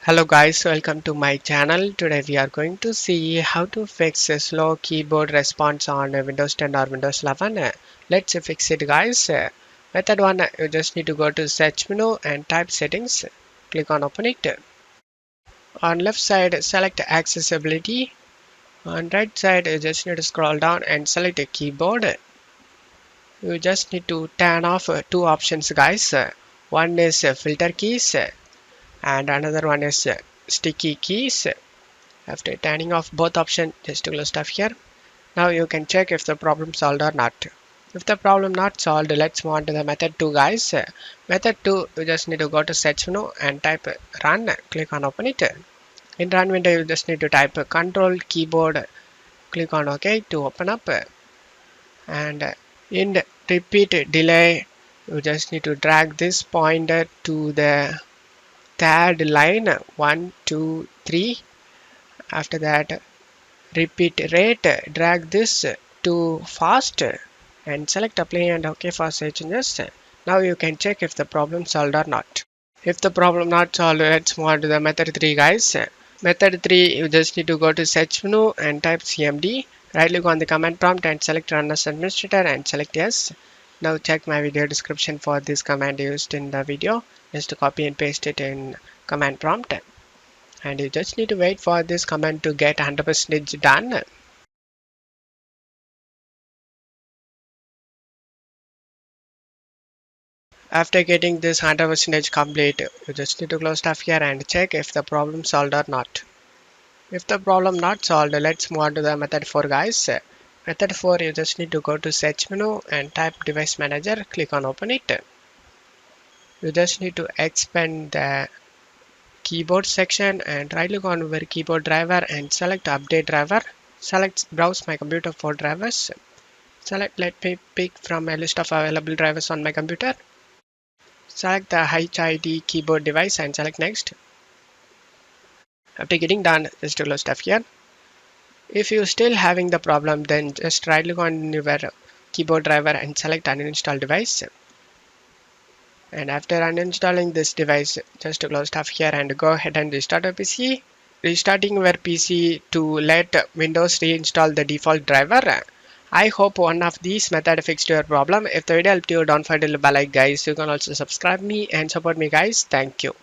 Hello guys, welcome to my channel. Today we are going to see how to fix a slow keyboard response on Windows 10 or Windows 11. Let's fix it guys. Method 1, you just need to go to search menu and type settings. Click on open it. On left side select accessibility. On right side you just need to scroll down and select a keyboard. You just need to turn off two options guys. One is filter keys and another one is sticky keys. After turning off both options, just to close stuff here. Now you can check if the problem solved or not. If the problem not solved, let's move on to the method 2 guys. Method 2, you just need to go to search menu and type run. Click on open it. In run window, you just need to type control keyboard. Click on OK to open up. And in repeat delay, you just need to drag this pointer to the third line 1, 2, 3. After that, repeat rate, drag this to fast and select apply and OK for save changes. Now you can check if the problem solved or not. If the problem not solved, let's move on to the method 3 guys. Method 3, you just need to go to search menu and type cmd. Right click on the command prompt and select run as administrator and select yes. Now check my video description for this command used in the video. Just copy and paste it in command prompt. And you just need to wait for this command to get 100% done. After getting this 100% complete, you just need to close stuff here and check if the problem solved or not. If the problem not solved, let's move on to the method 4 guys. Method 4, you just need to go to search menu and type device manager, click on open it. You just need to expand the keyboard section and right click on where keyboard driver and select update driver. Select browse my computer for drivers. Select let me pick from a list of available drivers on my computer. Select the HID keyboard device and select next. After getting done, just close stuff here. If you still having the problem, then just right click on your keyboard driver and select uninstall device. And after uninstalling this device, just close stuff here and go ahead and restart your PC. Restarting your PC to let Windows reinstall the default driver. I hope one of these methods fixed your problem. If the video helped you, don't forget to leave a like guys. You can also subscribe me and support me guys. Thank you.